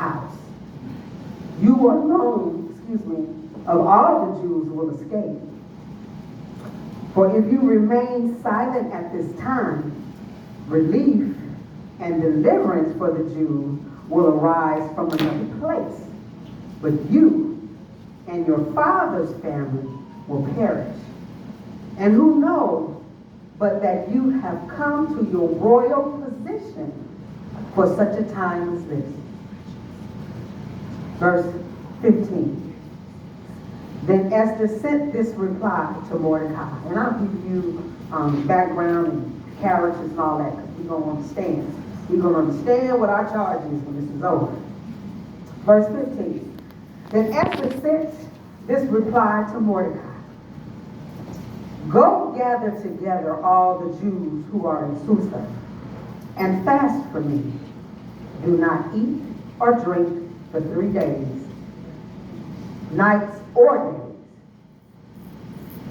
house. You alone, of all the Jews will escape. For if you remain silent at this time, relief and deliverance for the Jews will arise from another place. But you and your father's family will perish. And who knows but that you have come to your royal position for such a time as this. Verse 15. Then Esther sent this reply to Mordecai. And I'll give you background and characters and all that, because we're going to understand. We're going to understand what our charge is when this is over. Verse 15. Then Esther sent this reply to Mordecai. Go gather together all the Jews who are in Susa and fast for me. Do not eat or drink for 3 days, nights or days.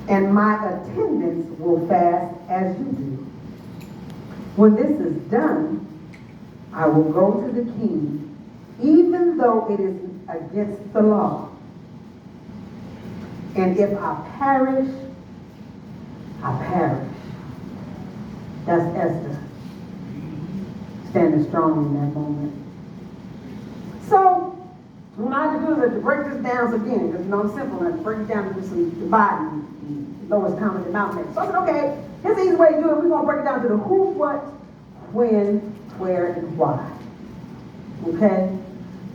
And my attendants will fast as you do. When this is done, I will go to the king, even though it is against the law. And if I perish, I perish. That's Esther standing strong in that moment. So, what I had to do is to break this down again, because I'm simple, and I break it down to some dividing, lowest common denominator. So I said, okay, here's the easy way to do it. We're going to break it down to the who, what, when, where, and why. Okay?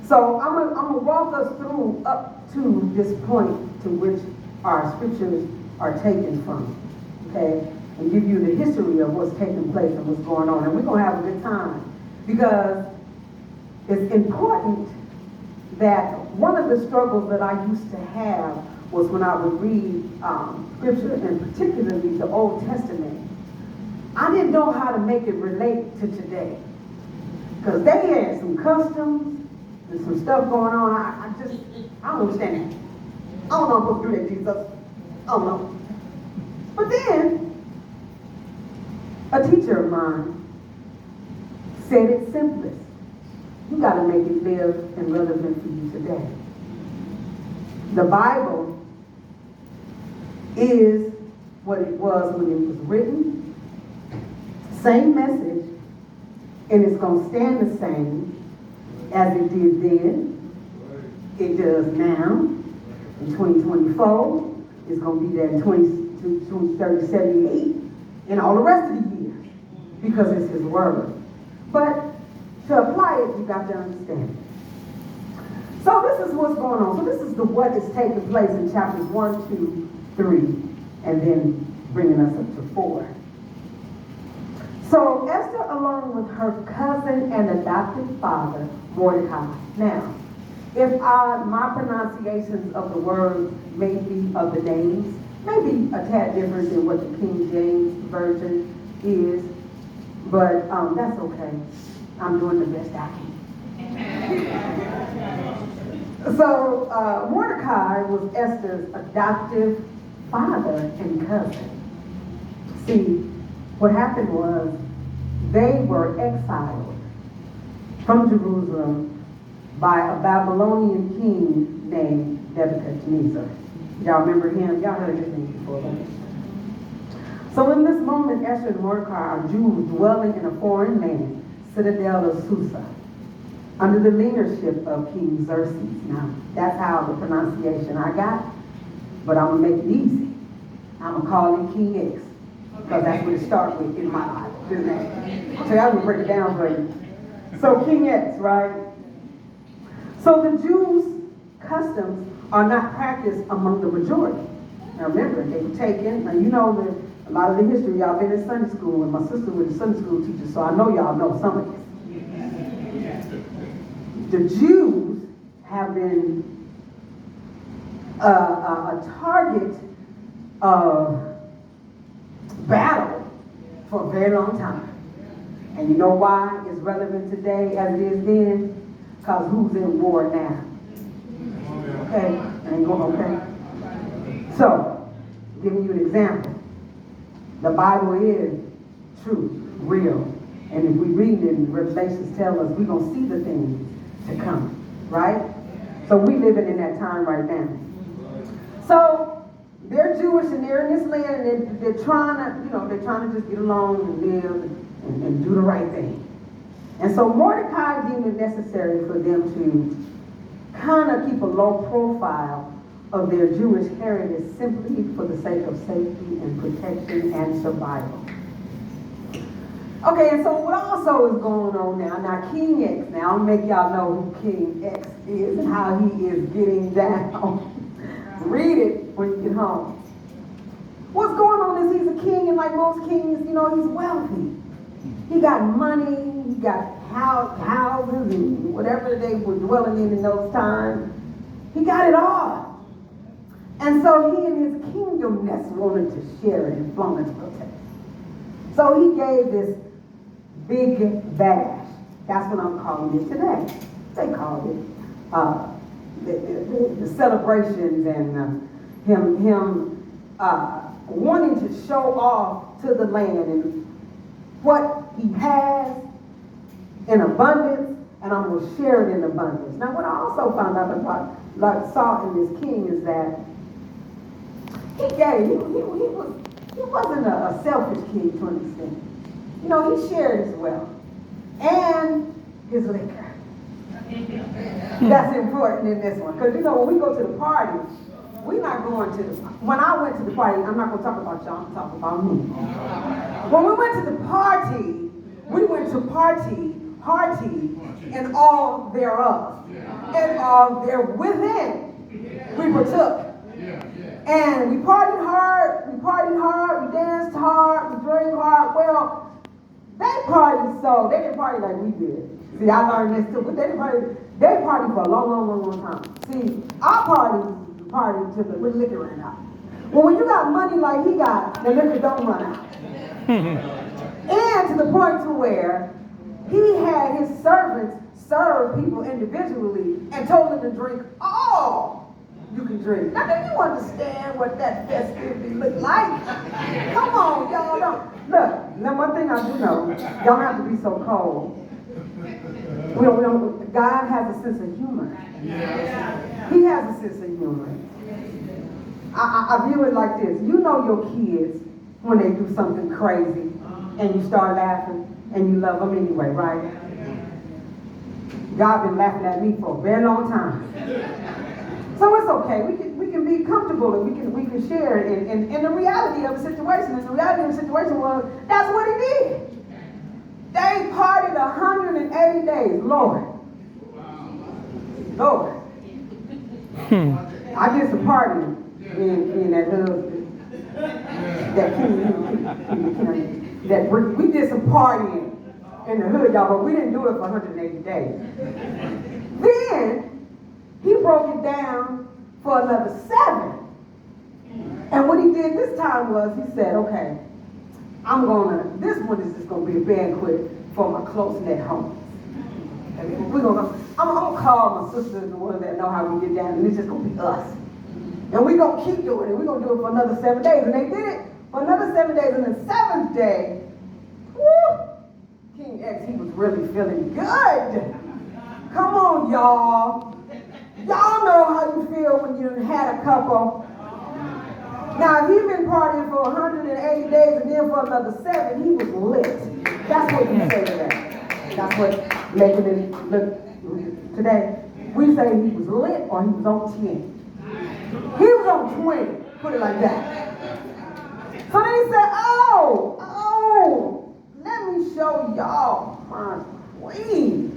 So I'm gonna walk us through up to this point to which our scriptures are taken from. Okay? And give you the history of what's taking place and what's going on. And we're going to have a good time. Because it's important that one of the struggles that I used to have was when I would read scripture, and particularly the Old Testament. I didn't know how to make it relate to today. Because they had some customs and some stuff going on. I don't understand that. I don't know if I'm supposed to do that, Jesus. I don't know. But then, a teacher of mine said it simplest. You got to make it live and relevant for you today. The Bible is what it was when it was written. Same message, and it's going to stand the same as it did then. It does now. In 2024, it's going to be there in 2030, 78, and all the rest of the years, because it's his word. But to apply it, you got to understand it. So this is what's going on. So this is what is taking place in chapters 1, 2, 3, and then bringing us up to 4. So Esther, along with her cousin and adopted father, Mordecai. Now, if my pronunciations of the words may be of the names, maybe a tad different than what the King James Version is, but that's okay. I'm doing the best I can. So Mordecai was Esther's adoptive father and cousin. See, what happened was they were exiled from Jerusalem by a Babylonian king named Nebuchadnezzar. Y'all remember him? Y'all heard his name before, right? So in this moment, Esther and Mordecai are Jews dwelling in a foreign land, citadel of Susa, under the leadership of King Xerxes. Now, that's how the pronunciation I got, but I'm going to make it easy. I'm going to call him King X, because that's what it starts with in my Bible, isn't it? So I'm going to break it down for you. So King X, right? So the Jews' customs are not practiced among the majority. Now remember, they were taken, and you know that a lot of the history, y'all been in Sunday school, and my sister was a Sunday school teacher, so I know y'all know some of this. The Jews have been a target of battle for a very long time. And you know why it's relevant today as it is then? Because who's in war now? Okay? Ain't going okay? So, giving you an example. The Bible is true, real. And if we read it, Revelations tell us we're going to see the things to come. right? So we living in that time right now. So they're Jewish and they're in this land and they're trying to just get along and live and do the right thing. And so Mordecai deemed it necessary for them to kind of keep a low profile of their Jewish heritage simply for the sake of safety and protection and survival. Okay, and so what also is going on now? Now King X, now I'll make y'all know who King X is and how he is getting down. Read it when you get home. What's going on is he's a king, and like most kings, he's wealthy. He got money, he got houses and whatever they were dwelling in those times. He got it all. And so he and his kingdomness wanted to share it and flaunt its protection. So he gave this big bash. That's what I'm calling it today. They called it the celebrations and him wanting to show off to the land and what he has in abundance, and I'm going to share it in abundance. Now, what I also found out about, like saw in this king, is that he wasn't a selfish king to an extent. He shared his wealth and his liquor. That's important in this one, because when we go to the party, we're not going to when I went to the party, I'm not going to talk about y'all, I'm talking about me. When we went to the party, we went to party, and all thereof, and all there within, we partook. And we partied hard, we danced hard, we drank hard. Well, they partied so, they didn't party like we did. See, I learned this too, but they partied for a long time. See, our party with liquor ran out. Well, when you got money like he got, the liquor don't run out. And to the point to where he had his servants serve people individually and told them to drink all you can drink. Now, do you understand what that festivity looked like? Come on, y'all don't. Look, now one thing I do know, y'all don't have to be so cold. God has a sense of humor. He has a sense of humor. I view it like this. You know your kids when they do something crazy and you start laughing and you love them anyway, right? God been laughing at me for a very long time. So it's okay. We can be comfortable and we can share it in the reality of the situation. And the reality of the situation was that's what he did. They partied 180 days. Lord. I did some partying in that husband. We did some partying in the hood, y'all, but we didn't do it for 180 days. Then he broke it down for another 7. And what he did this time was he said, okay, this one is just going to be a banquet for my close-knit homies. I'm going to call my sisters and the ones that know how we get down, and it's just going to be us. And we're going to keep doing it. We're going to do it for another 7 days. And they did it for another 7 days. And the 7th day, King X, he was really feeling good. Come on, y'all. Y'all know how you feel when you had a couple. Now, if he'd been partying for 180 days and then for another 7, he was lit. That's what we say today. That's what making it look today. We say he was lit or he was on 10. He was on 20, put it like that. So then he said, let me show y'all my queen.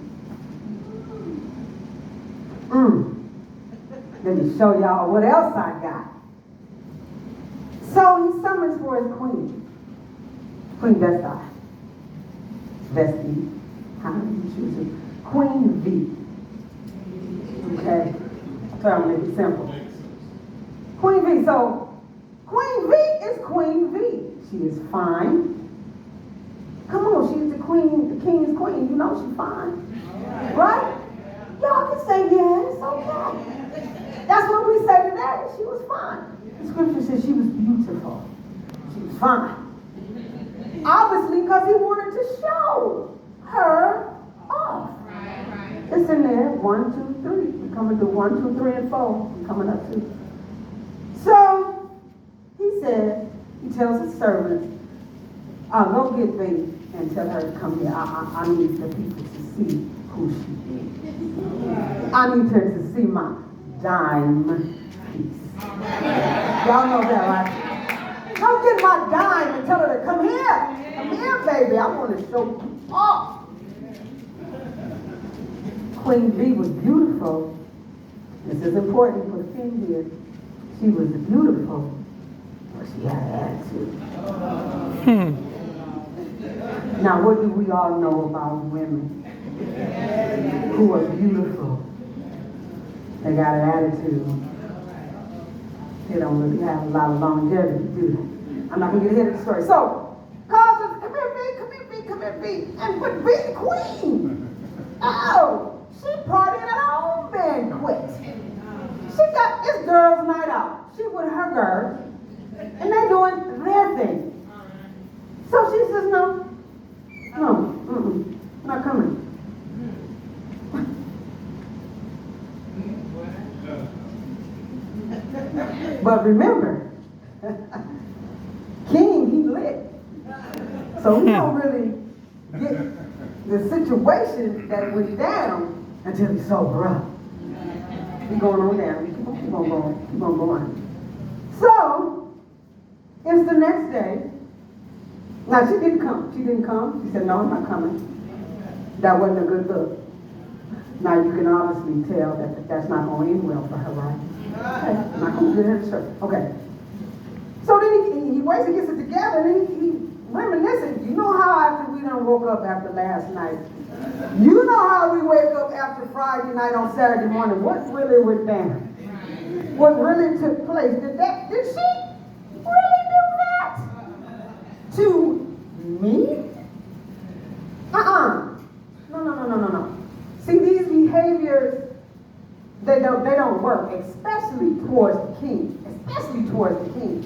Let me show y'all what else I got. So he summons for his queen. Queen Vesti. How do you choose it? Queen V. Okay? So I'm going to make it simple. Queen V. So, Queen V is Queen V. She is fine. Come on, she's the queen, the king's queen. You know she's fine. Right? Y'all can say, yeah, it's okay. That's what we say today. She was fine. The scripture says she was beautiful. She was fine. Obviously, because he wanted to show her off. It's in there, 1, 2, 3. We're coming to 1, 2, 3, and 4. We're coming up to. So, he said, he tells his servants, go get me and tell her to come here. I need the people to see who she is. I need her to see my dime piece. Y'all know that, right? Come get my dime and tell her to come here. Come here, baby. I want to show you off. Queen Bee was beautiful. This is important for the king here. She was beautiful, but she had an attitude. Now, what do we all know about women who are beautiful? They got an attitude. They don't really have a lot of longevity, do they? I'm not going to get ahead of the story. So, calls us, come here, B, come here, B, come here, B. And put B the queen. Oh, she partying at her own banquet. She got this girl's night out. She with her girl, and they doing their thing. So she says, no, not coming. But remember, King, he lit. So we don't really get the situation that went down until he sober up. We going on down. We keep on going. So, it's the next day. Now, she didn't come. She said, no, I'm not coming. That wasn't a good look. Now, you can obviously tell that that's not going to end well for her, right? Okay, I'm not going to get her shirt. Okay. So then he waits and gets it together, and he reminiscing. You know how after we done woke up after last night, you know how we wake up after Friday night on Saturday morning, what really went down? What really took place? Did she really do that to me? No. See, these behaviors, they don't work, especially towards the king,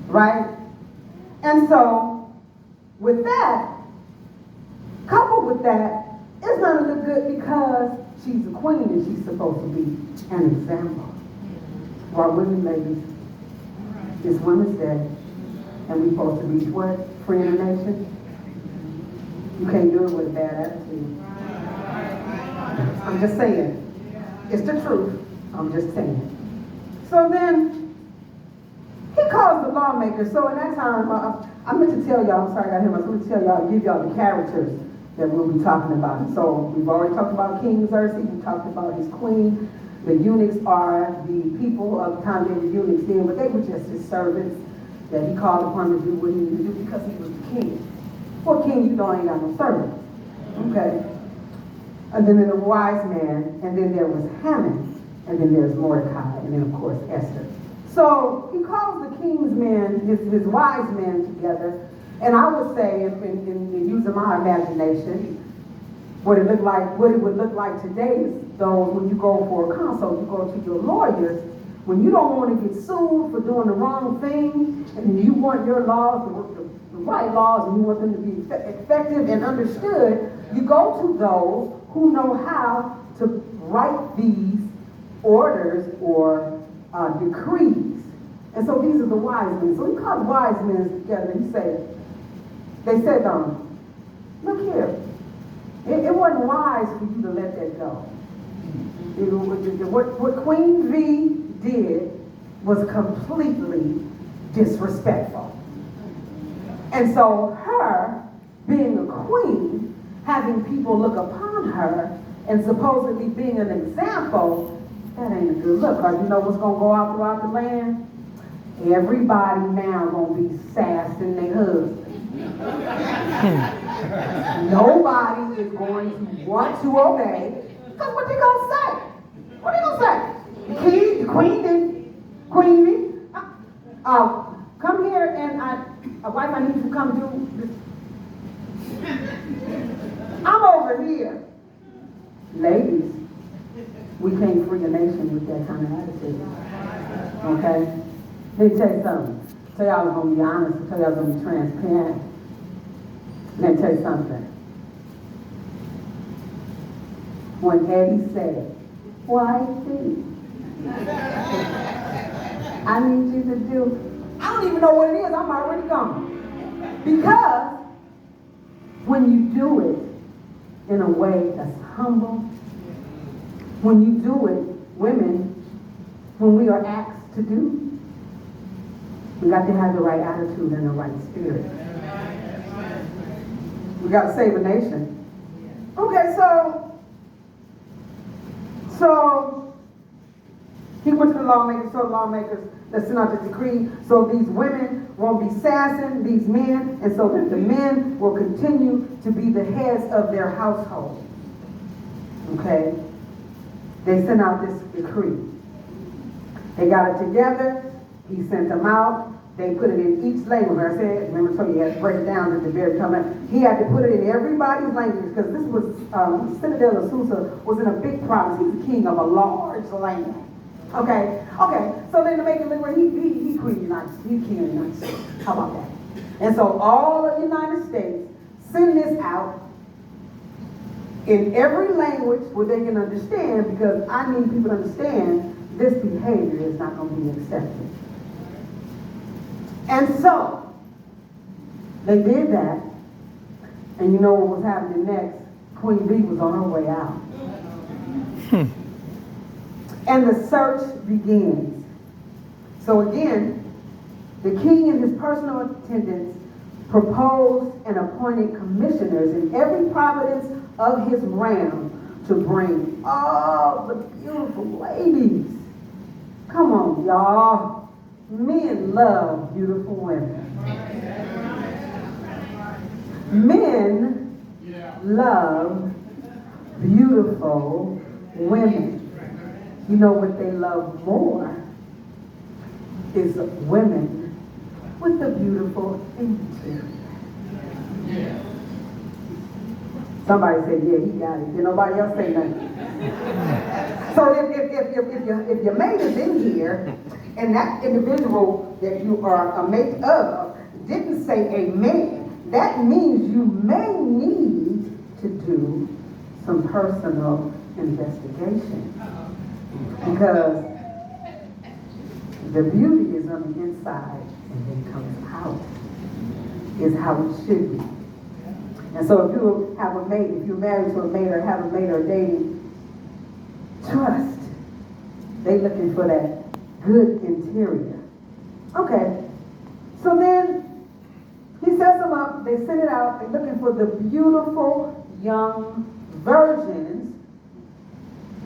right? And so, with that, coupled with that, it's not gonna look good because she's a queen and she's supposed to be an example. Well, women, ladies, it's Women's Day, and we're supposed to be what? Free in the nation? You can't do it with a bad attitude. I'm just saying. It's the truth. I'm just saying. So then, he calls the lawmakers. So in that time, I meant to tell y'all, I'm sorry I got him, I was going to tell y'all, give y'all the characters that we'll be talking about. So we've already talked about King Xerxes, we talked about his queen. The eunuchs are the people of the time they were eunuchs then, but they were just his servants that he called upon to do what he needed to do because he was the king. For a king, you don't ain't got no servants. Okay? And then there was a wise man, and then there was Haman, and then there's Mordecai, and then of course Esther. So he calls the king's men, his wise men together, and I would say, in using my imagination, what it would look like today is those when you go for a consult, you go to your lawyers, when you don't want to get sued for doing the wrong thing, and you want your laws, the right laws, and you want them to be effective and understood, you go to those who know how to write these orders or decrees. And so these are the wise men. So he called the wise men together and they said, look here, it wasn't wise for you to let that go. What Queen V did was completely disrespectful. And so her, being a queen, having people look upon her, and supposedly being an example, that ain't a good look. Because you know what's going to go out throughout the land? Everybody now going to be sassed in their husband. Nobody is going to want to obey. Because what they going to say? What they going to say? The queen, come here and wife, I need you to come do this. I'm over here. Ladies, we can't free a nation with that kind of attitude. Okay? Let me tell you something. Tell y'all I was going to be honest. Tell y'all I was going to be transparent. Let me tell you something. when Eddie said, wifey, I need you to do, I don't even know what it is, I'm already gone. Because when you do it in a way that's humble, when you do it, women, when we are asked to do, we got to have the right attitude and the right spirit. We got to save a nation. Okay, so he went to the lawmakers, so the lawmakers that sent out the decree, so these women won't be sassing these men, and so that the men will continue to be the heads of their household. Okay? They sent out this decree. They got it together. He sent them out. They put it in each language. I said, remember, I told you he had to break it down at the very time. He had to put it in everybody's language because this was, Citadel of Susa was in a big province. He's the king of a large land. Okay, so then to make it look right, he king of the United States. How about that? And so all of the United States send this out in every language where they can understand, because I need people to understand this behavior is not going to be accepted. And so they did that, and you know what was happening next? Queen Bee was on her way out. And the search begins. So again, the king and his personal attendants proposed and appointed commissioners in every province of his realm to bring all the beautiful ladies. Come on, y'all. Men love beautiful women. Men love beautiful women. You know what they love more is women with a beautiful interior. Somebody said, yeah, he got it. Did nobody else say nothing? So if your mate is in here and that individual that you are a mate of didn't say amen, that means you may need to do some personal investigation. Because the beauty is on the inside and then comes out, is how it should be. And so if you have a mate, if you're married to a mate or have a mate or dating, trust. They're looking for that good interior. Okay. So then he sets them up, they send it out, they're looking for the beautiful young virgins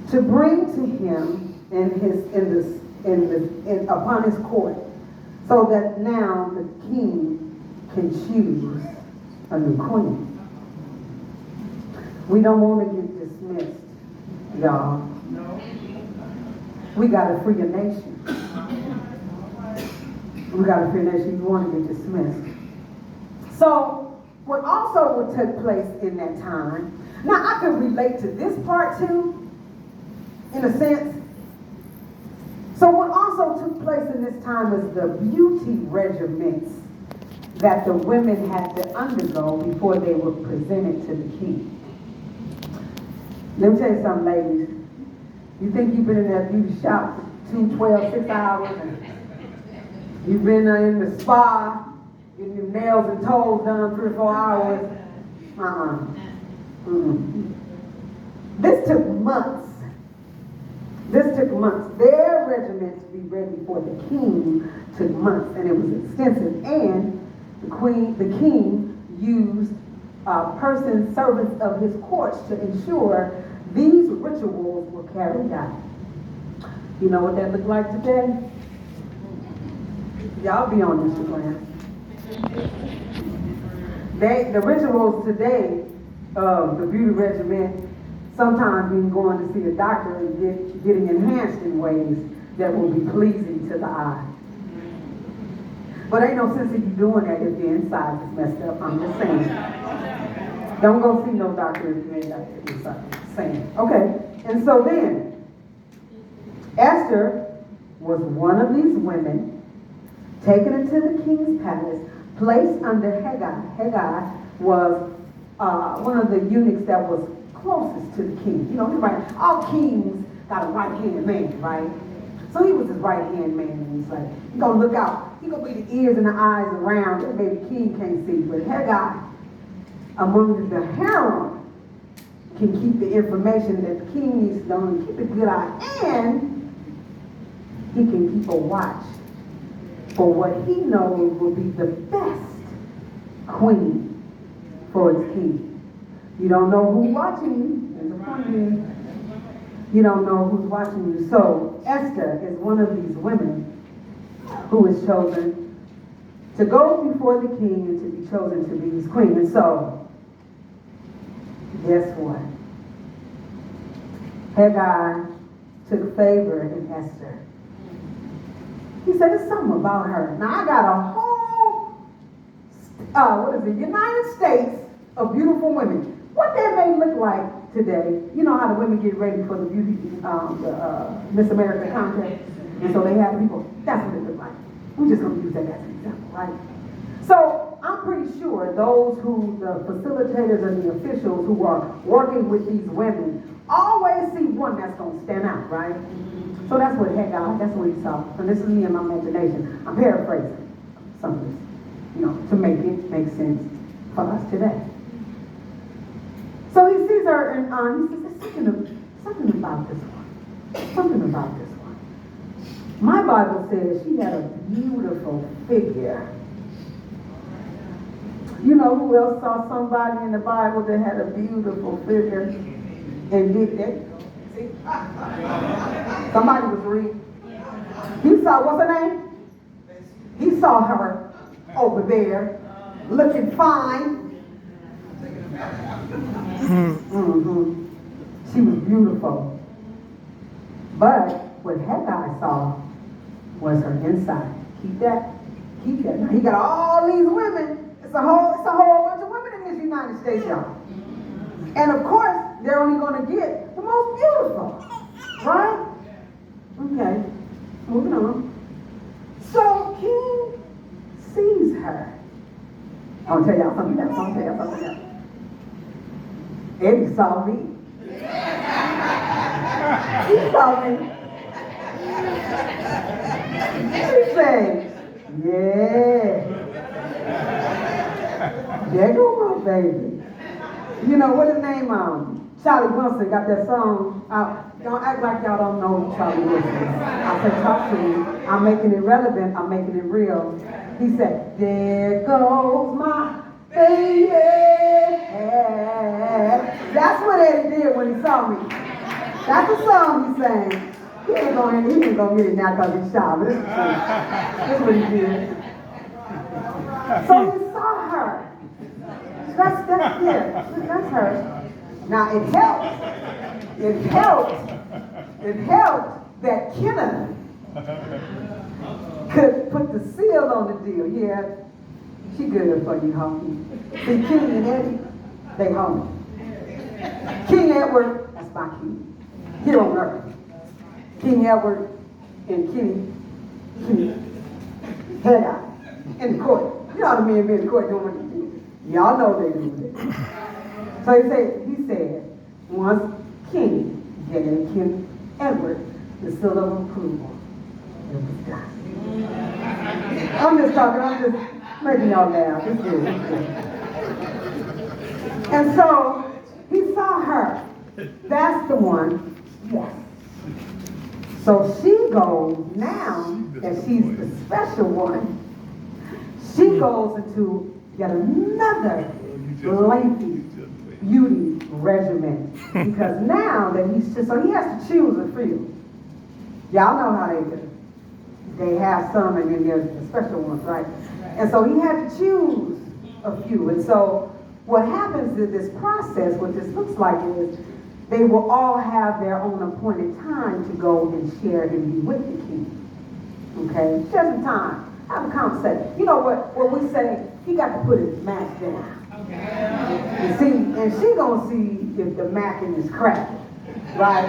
to bring to him upon his court, so that now the king can choose a new queen. We don't want to get dismissed, y'all. No. We got to free a nation. We got to free a nation. You want to get dismissed. So, what also would take place in that time, now I can relate to this part too, in a sense. So what also took place in this time was the beauty regimens that the women had to undergo before they were presented to the king. Let me tell you something, ladies. You think you've been in that beauty shop for 2, 12, 6 hours, and you've been in the spa, getting your nails and toes done 3 or 4 hours. This took months. Their regiment to be ready for the king took months, and it was extensive. And the king used persons, servants of his courts to ensure these rituals were carried out. You know what that looked like today? Y'all be on Instagram. The rituals today of the beauty regimen, sometimes when going to see a doctor and getting enhanced in ways that will be pleasing to the eye. But ain't no sense in you doing that if the inside is messed up. I'm just saying. Don't go see no doctor if you ain't got the inside. Saying. Okay. And so then, Esther was one of these women taken into the king's palace, placed under Haggai. Haggai was one of the eunuchs that was closest to the king. You know, right? All kings got a right-hand man, right? So he was his right-hand man, and he's like, he's going to look out. He's going to be the ears and the eyes around that maybe king can't see. But Haggai, among the harem, can keep the information that the king needs to know and keep a good eye. And he can keep a watch for what he knows will be the best queen for his king. You don't know who's watching you. There's a point here. You don't know who's watching you. So Esther is one of these women who is chosen to go before the king and to be chosen to be his queen. And so, guess what? Haggai took favor in Esther. He said, there's something about her. Now I got a whole, United States of beautiful women. What that may look like today, you know how the women get ready for the beauty, Miss America contest, and so they have people. That's what it looked like. We're just going to use that as an example, right? So I'm pretty sure those the facilitators and the officials who are working with these women always see one that's going to stand out, right? So that's what Haggai, that's what he saw. And this is me and my imagination. I'm paraphrasing some of this, to make it make sense for us today. So he sees her and he says, there's something about this one. Something about this one. My Bible says she had a beautiful figure. You know who else saw somebody in the Bible that had a beautiful figure and did that? See? Somebody was reading. He saw, what's her name? He saw her over there looking fine. Mm-hmm. She was beautiful. But what Haggai saw was her inside. Keep that. Now he got all these women. It's a whole bunch of women in this United States, y'all. And of course, they're only going to get the most beautiful. Right? Okay. Moving on. So King sees her. I'll tell y'all something else. Eddie saw me. He saw me. He said, yeah. There go my baby. You know, what his name? Charlie Wilson got that song out. Don't act like y'all don't know who Charlie Wilson is. I said, talk to me. I'm making it relevant. I'm making it real. He said, there goes my baby. That's what Eddie did when he saw me. That's the song he sang. He ain't gonna get it now because he's shy, but this is true. This is what he did. So he saw her. That's her. Now it helped that Kenna could put the seal on the deal. Yeah, she good for you, homie. See, King and Eddie, they homie. King Edward, that's my king. Here on earth. King Edward and Kenny Haggai in the court. You know how the men be in the court doing what they do. Y'all know they do it. So he said, once King gave King Edward the seal of approval, it was done. I'm just making y'all laugh. It's good. And so he saw her. That's the one. Yes. So she goes, now that she's the special one, she goes into yet another lengthy beauty regimen. Because now that so he has to choose a few. Y'all know how they do. They have some and then there's the special ones, right? And so he had to choose a few. And so what happens in this process, what this looks like is, they will all have their own appointed time to go and share and be with the king. Okay? Share some time. Have a conversation. You know what we say, he got to put his mask down. Okay. You see, and she gonna see if the macking is cracking. Right?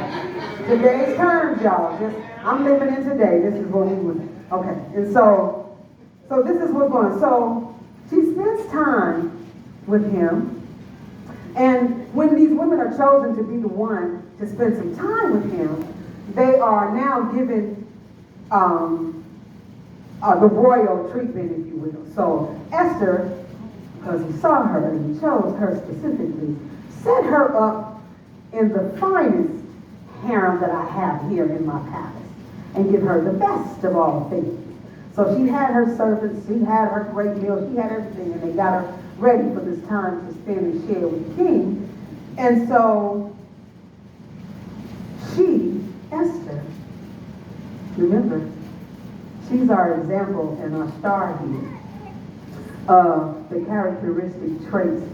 Today's terms, y'all. I'm living in today. This is what we would. Okay. And so this is what's going on. So she spends time with him. And when these women are chosen to be the one to spend some time with him, they are now given the royal treatment, if you will. So Esther, because he saw her and he chose her specifically, set her up in the finest harem that I have here in my palace and give her the best of all things. So she had her servants, she had her great meals, she had everything, and they got her ready for this time to spend and share with the king. And so she, Esther, remember, she's our example and our star here of the characteristic traits